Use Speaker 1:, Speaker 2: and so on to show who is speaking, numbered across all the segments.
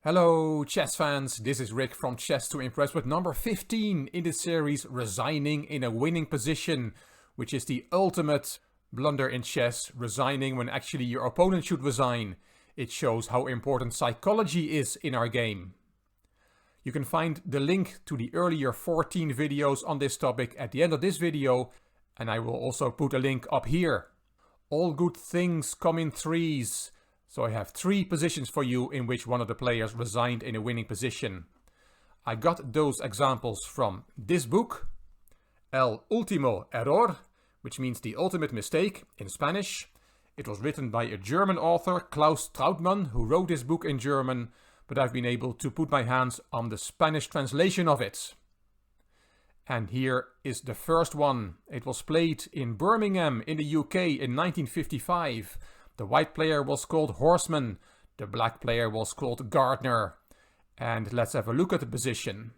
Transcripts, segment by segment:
Speaker 1: Hello chess fans, this is Rick from Chess to Impress with number 15 in the series Resigning in a Winning Position, which is the ultimate blunder in chess, resigning when actually your opponent should resign. It shows how important psychology is in our game. You can find the link to the earlier 14 videos on this topic at the end of this video, and I will also put a link up here. All good things come in threes. So I have 3 positions for you in which one of the players resigned in a winning position. I got those examples from this book, El Ultimo Error, which means the ultimate mistake in Spanish. It was written by a German author, Klaus Trautmann, who wrote this book in German, but I've been able to put my hands on the Spanish translation of it. And here is the first one. It was played in Birmingham in the UK in 1955. The white player was called Horseman, the black player was called Gardner. And let's have a look at the position.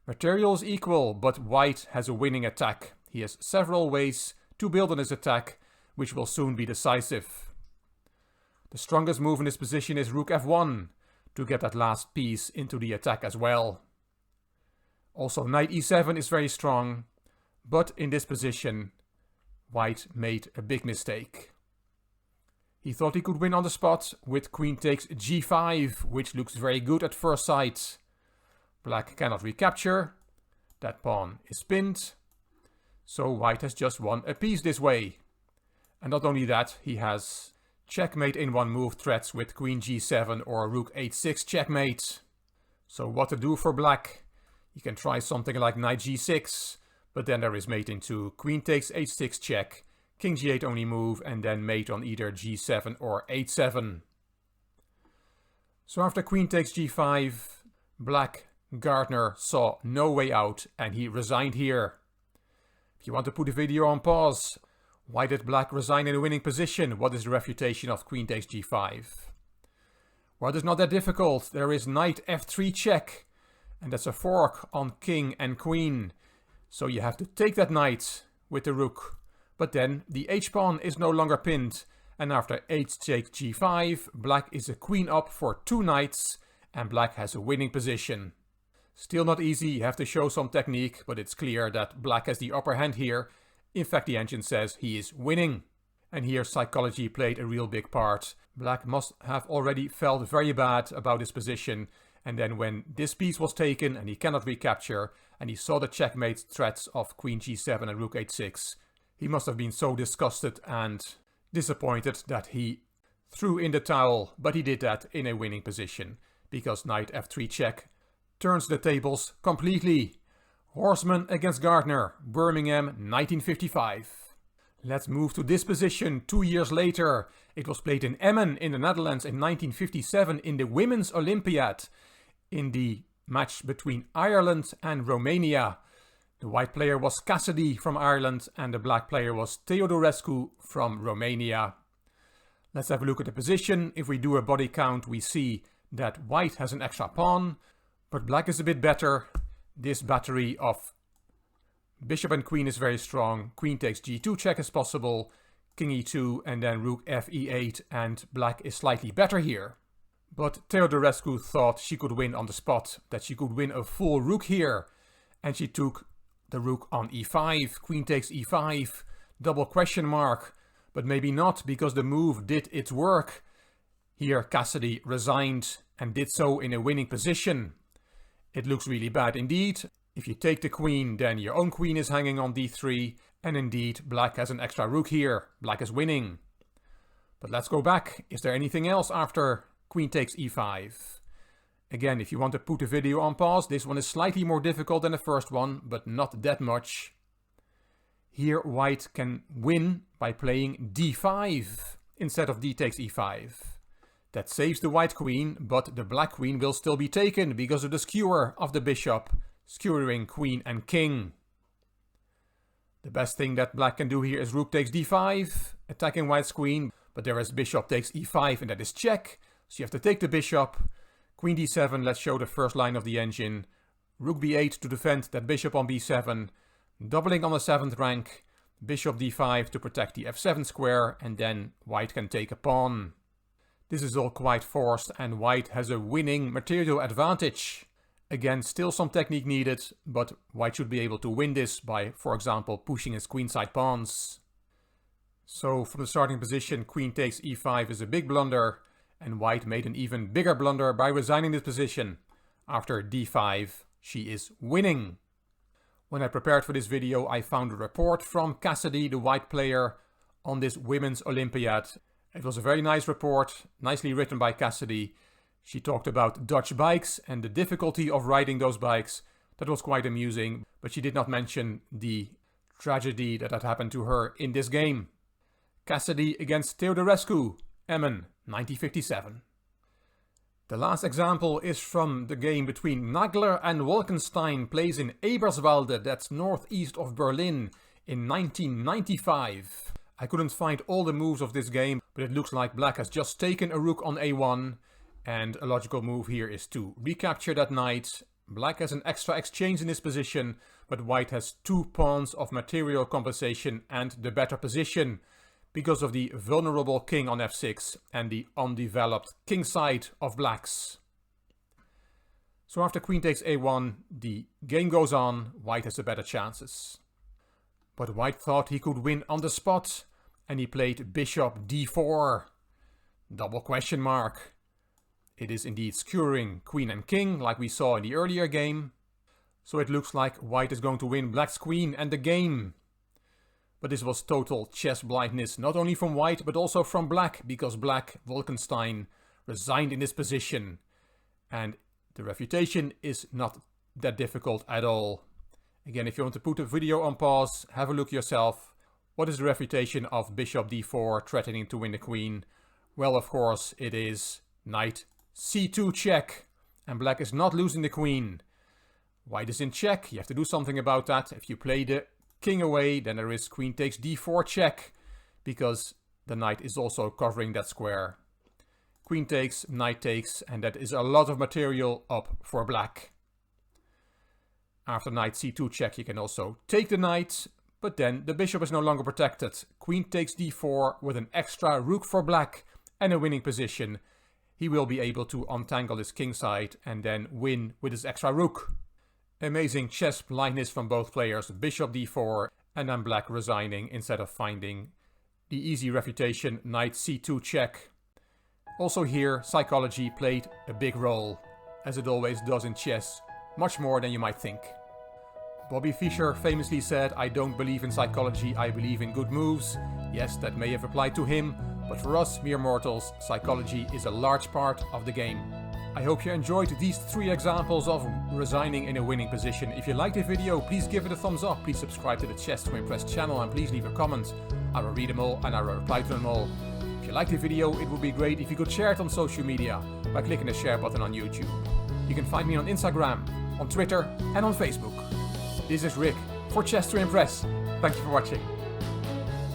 Speaker 1: Material is equal, but white has a winning attack. He has several ways to build on his attack, which will soon be decisive. The strongest move in this position is Rook F1, to get that last piece into the attack as well. Also Knight E7 is very strong, but in this position, white made a big mistake. He thought he could win on the spot with queen takes g5, which looks very good at first sight. Black cannot recapture. That pawn is pinned. So white has just won a piece this way. And not only that, he has checkmate in one move threats with queen g7 or rook h6 checkmate. So what to do for black? You can try something like knight g6, but then there is mate into queen takes h6 check. King g8 only move, and then mate on either g7 or h7. So after queen takes g5, black Gardner saw no way out and he resigned here. If you want to put the video on pause, why did black resign in a winning position? What is the refutation of queen takes g5? Well, it's not that difficult. There is knight f3 check, and that's a fork on king and queen. So you have to take that knight with the rook. But then the h-pawn is no longer pinned, and after h takes g5, black is a queen up for 2 knights, and black has a winning position. Still not easy, you have to show some technique, but it's clear that black has the upper hand here. In fact, the engine says he is winning. And here psychology played a real big part. Black must have already felt very bad about his position, and then when this piece was taken and he cannot recapture, and he saw the checkmate threats of queen g7 and rook h6, he must have been so disgusted and disappointed that he threw in the towel, but he did that in a winning position, because knight f3 check turns the tables completely. Horseman against Gardner, Birmingham 1955. Let's move to this position 2 years later. It was played in Emmen in the Netherlands in 1957 in the Women's Olympiad, in the match between Ireland and Romania. The white player was Cassidy from Ireland and the black player was Teodorescu from Romania. Let's have a look at the position. If we do a body count, we see that white has an extra pawn, but black is a bit better. This battery of bishop and queen is very strong. Queen takes g2 check is possible, king e2 and then rook f e8, and black is slightly better here. But Teodorescu thought she could win on the spot, that she could win a full rook here, and she took the rook on e5, queen takes e5, double question mark, but maybe not, because the move did its work. Here Cassidy resigned and did so in a winning position. It looks really bad indeed. If you take the queen, then your own queen is hanging on d3, and indeed black has an extra rook here. Black is winning. But let's go back. Is there anything else after queen takes e5? Again, if you want to put the video on pause, this one is slightly more difficult than the first one, but not that much. Here white can win by playing d5 instead of d takes e5. That saves the white queen, but the black queen will still be taken because of the skewer of the bishop, skewering queen and king. The best thing that black can do here is rook takes d5, attacking white's queen, but there is bishop takes e5 and that is check, so you have to take the bishop. Queen d7, let's show the first line of the engine. Rook b8 to defend that bishop on b7. Doubling on the 7th rank. Bishop d5 to protect the f7 square. And then white can take a pawn. This is all quite forced and white has a winning material advantage. Again, still some technique needed, but white should be able to win this by, for example, pushing his queenside pawns. So from the starting position, queen takes e5 is a big blunder, and white made an even bigger blunder by resigning this position. After d5, she is winning. When I prepared for this video, I found a report from Cassidy, the white player, on this Women's Olympiad. It was a very nice report, nicely written by Cassidy. She talked about Dutch bikes and the difficulty of riding those bikes. That was quite amusing, but she did not mention the tragedy that had happened to her in this game. Cassidy against Theodorescu, Emmen, 1957. The last example is from the game between Nagler and Wolkenstein, plays in Eberswalde, that's northeast of Berlin, in 1995. I couldn't find all the moves of this game, but it looks like black has just taken a rook on a1, and a logical move here is to recapture that knight. Black has an extra exchange in this position, but white has 2 pawns of material compensation and the better position, because of the vulnerable king on f6 and the undeveloped king side of blacks. So after queen takes a1, the game goes on, white has the better chances. But white thought he could win on the spot, and he played bishop d4. Double question mark. It is indeed skewering queen and king, like we saw in the earlier game. So it looks like white is going to win black's queen and the game. But this was total chess blindness, not only from white, but also from black, because black, Wolkenstein, resigned in this position. And the refutation is not that difficult at all. Again, if you want to put the video on pause, have a look yourself. What is the refutation of bishop d4 threatening to win the queen? Well, of course, it is knight c2 check. And black is not losing the queen. White is in check, you have to do something about that. If you play the king away, then there is queen takes d4 check, because the knight is also covering that square. Queen takes, knight takes, and that is a lot of material up for black. After knight c2 check, you can also take the knight, but then the bishop is no longer protected. Queen takes d4 with an extra rook for black and a winning position. He will be able to untangle his king side and then win with his extra rook. Amazing chess blindness from both players, bishop d4, and then black resigning instead of finding the easy refutation, knight c2 check. Also here, psychology played a big role, as it always does in chess, much more than you might think. Bobby Fischer famously said, "I don't believe in psychology, I believe in good moves." Yes, that may have applied to him, but for us mere mortals, psychology is a large part of the game. I hope you enjoyed these 3 examples of resigning in a winning position. If you liked the video, please give it a thumbs up. Please subscribe to the Chess to Impress channel and please leave a comment. I will read them all and I will reply to them all. If you liked the video, it would be great if you could share it on social media by clicking the share button on YouTube. You can find me on Instagram, on Twitter and on Facebook. This is Rick for Chess to Impress. Thank you for watching.